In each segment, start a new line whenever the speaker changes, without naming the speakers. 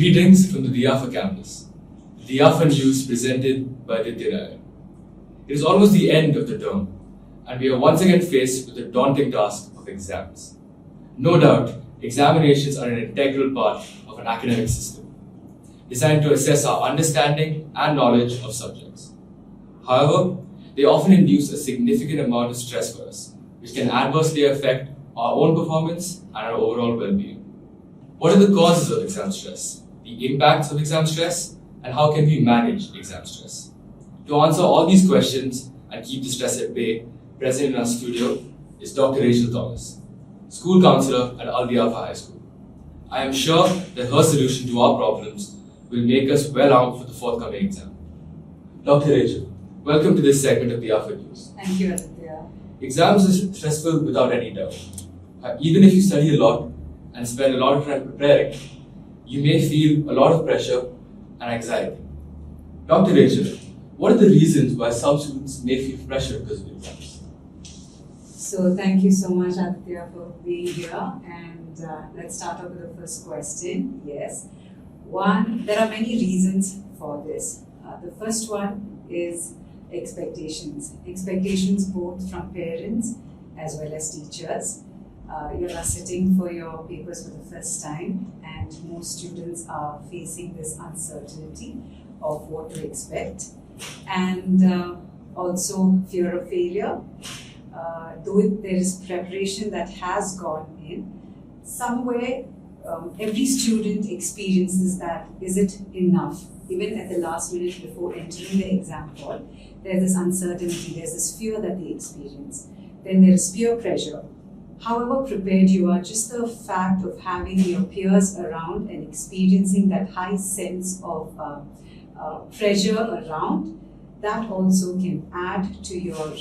Greetings from the Diafa campus, the Diafa news presented by Aditya Rai. It is almost the end of the term, and we are once again faced with the daunting task of exams. No doubt, examinations are an integral part of an academic system, designed to assess our understanding and knowledge of subjects. However, they often induce a significant amount of stress for us, which can adversely affect our own performance and our overall well-being. What are the causes of exam stress, the impacts of exam stress, and how can we manage exam stress? To answer all these questions and keep the stress at bay, present in our studio is Dr. Rachel Thomas, School Counselor at Al Diafa High School. I am sure that her solution to our problems will make us well armed for the forthcoming exam. Dr. Rachel, welcome to this segment of Diafa News.
Thank you, Aditya.
Exams are stressful without any doubt. Even if you study a lot and spend a lot of time preparing, you may feel a lot of pressure and anxiety. Dr. Rachel, what are the reasons why some students may feel pressure because of exams?
So thank you so much, Aditya, for being here. And let's start off with the first question. Yes. One, there are many reasons for this. The first one is expectations. Expectations both from parents as well as teachers. You are sitting for your papers for the first time, and most students are facing this uncertainty of what to expect, and also fear of failure. Though there is preparation that has gone in, somewhere every student experiences that, is it enough? Even at the last minute before entering the exam hall, there's this uncertainty, there's this fear that they experience. Then there is peer pressure. However prepared you are, just the fact of having your peers around and experiencing that high sense of pressure around, that also can add to your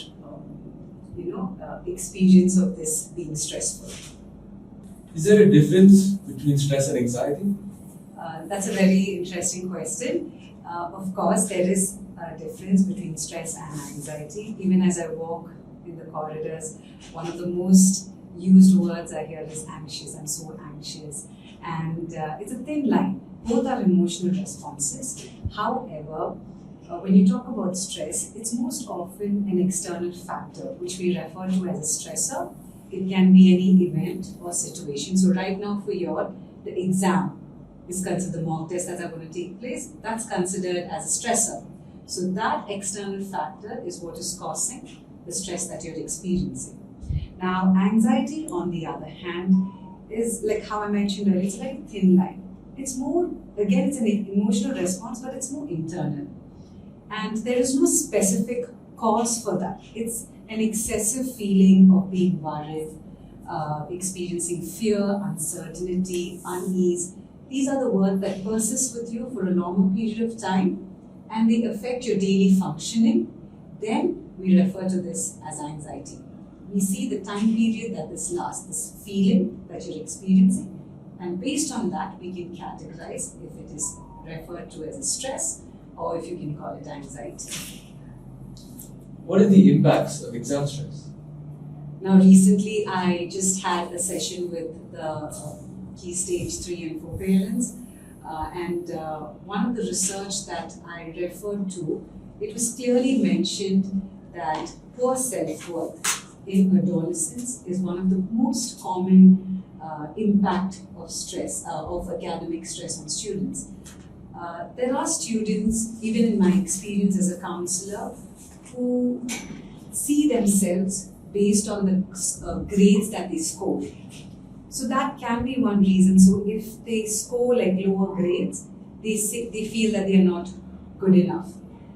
experience of this being stressful.
Is there a difference between stress and anxiety?
That's a very interesting question. Of course, there is a difference between stress and anxiety. Even as I walk in the corridors, one of the most used words I hear is anxious. I'm so anxious. And it's a thin line. Both are emotional responses. However, when you talk about stress, it's most often an external factor, which we refer to as a stressor. It can be any event or situation. So right now for the exam is considered, the mock test that are going to take place, that's considered as a stressor. So that external factor is what is causing the stress that you're experiencing. Now, anxiety, on the other hand, is like how I mentioned earlier, it's a very thin line. It's more, again, it's an emotional response, but it's more internal. And there is no specific cause for that. It's an excessive feeling of being worried, experiencing fear, uncertainty, unease. These are the words that persist with you for a longer period of time, and they affect your daily functioning. Then we refer to this as anxiety. We see the time period that this lasts, this feeling that you're experiencing, and based on that, we can categorize if it is referred to as a stress or if you can call it anxiety.
What are the impacts of exam stress?
Now, recently, I just had a session with the key stage 3 and 4 parents, and one of the research that I referred to, it was clearly mentioned that poor self-worth in adolescence is one of the most common impact of stress, of academic stress on students. There are students, even in my experience as a counselor, who see themselves based on the grades that they score. So that can be one reason. So if they score like lower grades, they feel that they are not good enough.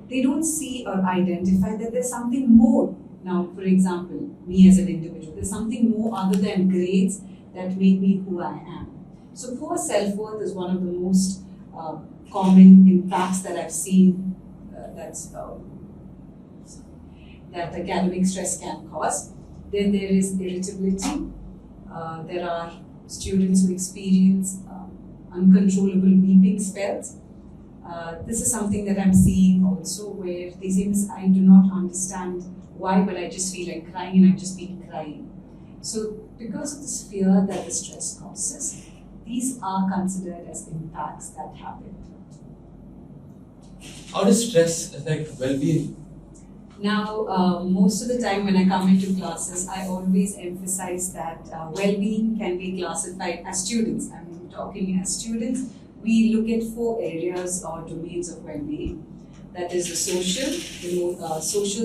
They don't see or identify that there's something more. Now, for example, me as an individual, there's something more other than grades that make me who I am. So poor self-worth is one of the most common impacts that I've seen that academic stress can cause. Then there is irritability. There are students who experience uncontrollable weeping spells. This is something that I'm seeing also, where they say, I do not understand why, but I just feel like crying and I've just been crying. So because of this fear that the stress causes, these are considered as impacts that happen.
How does stress affect well-being?
Now, most of the time when I come into classes, I always emphasize that well-being can be classified as students. I'm talking as students. We look at 4 areas or domains of well-being. That is the social,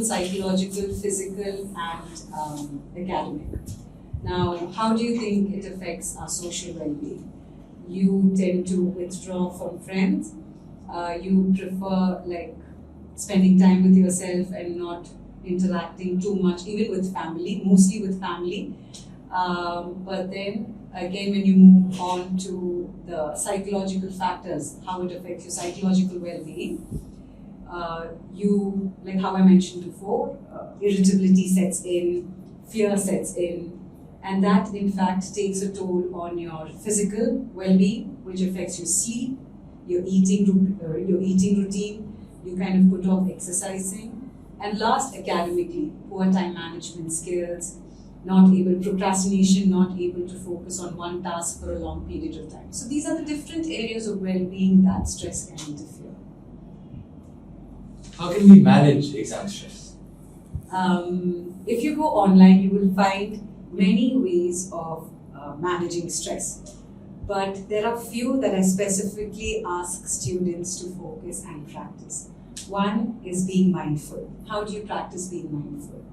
psychological, physical, and academic. Now, how do you think it affects our social well-being? You tend to withdraw from friends. You prefer spending time with yourself and not interacting too much, even with family, mostly with family. But then again, when you move on to the psychological factors, how it affects your psychological well-being, you, like how I mentioned before, irritability sets in, fear sets in, and that in fact takes a toll on your physical well-being, which affects your sleep, your eating routine. You kind of put off exercising. And last, academically, poor time management skills, procrastination, not able to focus on one task for a long period of time. So these are the different areas of well-being that stress can interfere.
How can we manage exam stress?
If you go online, you will find many ways of managing stress. But there are few that I specifically ask students to focus and practice. One is being mindful. How do you practice being mindful?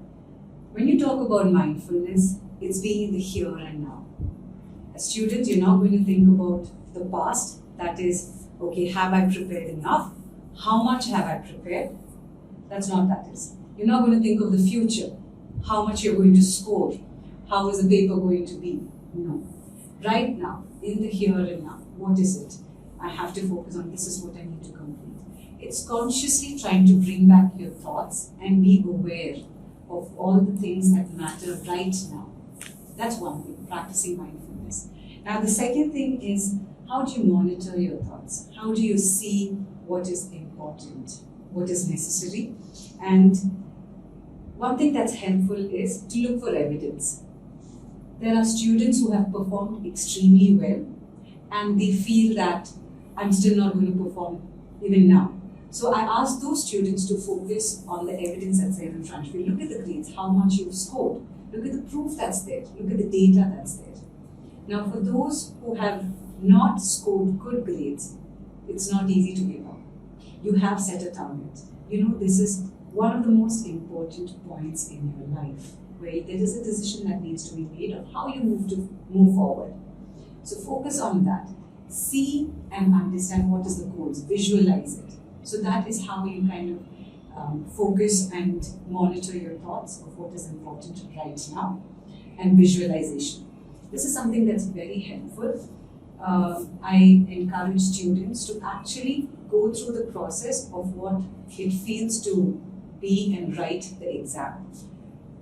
When you talk about mindfulness, it's being in the here and now. As students, you're not going to think about the past. That is, okay, have I prepared enough? How much have I prepared? That's not that is. You're not going to think of the future. How much you're going to score? How is the paper going to be? No. Right now, in the here and now, what is it? I have to focus on this is what I need to complete. It's consciously trying to bring back your thoughts and be aware of all the things that matter right now. That's one thing, practicing mindfulness. Now, the second thing is, how do you monitor your thoughts? How do you see what is important, what is necessary? And one thing that's helpful is to look for evidence. There are students who have performed extremely well and they feel that I'm still not going to perform even now. So I ask those students to focus on the evidence that's there in front of you. Look at the grades, how much you've scored. Look at the proof that's there. Look at the data that's there. Now for those who have not scored good grades, it's not easy to give up. You have set a target. This is one of the most important points in your life, where there is a decision that needs to be made of how you move forward. So focus on that. See and understand what is the goals. Visualize it. So that is how you kind of focus and monitor your thoughts of what is important right now. And visualization. This is something that's very helpful. I encourage students to actually go through the process of what it feels to be and write the exam.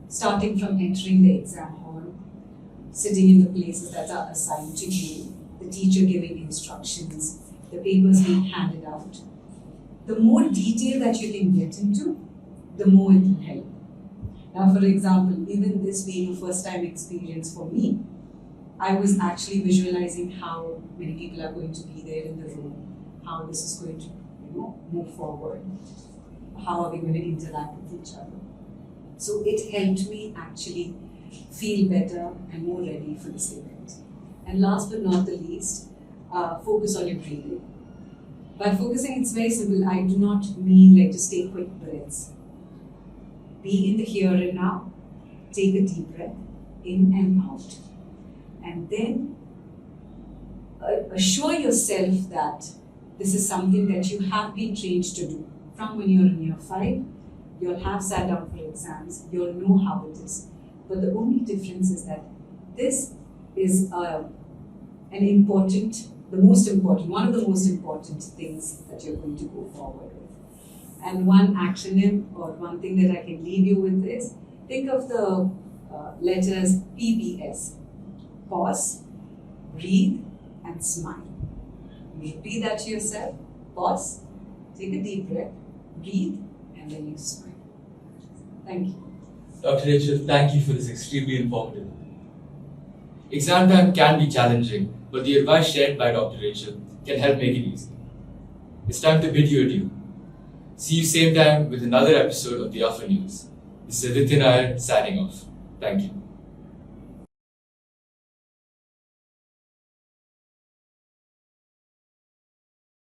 Starting from entering the exam hall, sitting in the places that are assigned to you, the teacher giving instructions, the papers being handed out. The more detail that you can get into, the more it will help. Now, for example, even this being a first-time experience for me, I was actually visualizing how many people are going to be there in the room, how this is going to move forward, how are we going to interact with each other. So it helped me actually feel better and more ready for this event. And last but not the least, focus on your breathing. By focusing, it's very simple. I do not mean just take quick breaths. Be in the here and now. Take a deep breath in and out. And then assure yourself that this is something that you have been trained to do. From when you're in year 5, you'll have sat down for exams, you'll know how it is. But the only difference is that this is one of the most important things that you're going to go forward with. And one acronym or one thing that I can leave you with is, think of the letters PBS. Pause, breathe, and smile. Repeat that to yourself. Pause, take a deep breath, breathe, and then you smile. Thank you.
Dr. Rachel, thank you for this extremely informative. Exam time can be challenging, but the advice shared by Dr. Rachel can help make it easy. It's time to bid you adieu. See you same time with another episode of the Offer News. This is Aditya Nair signing off. Thank you.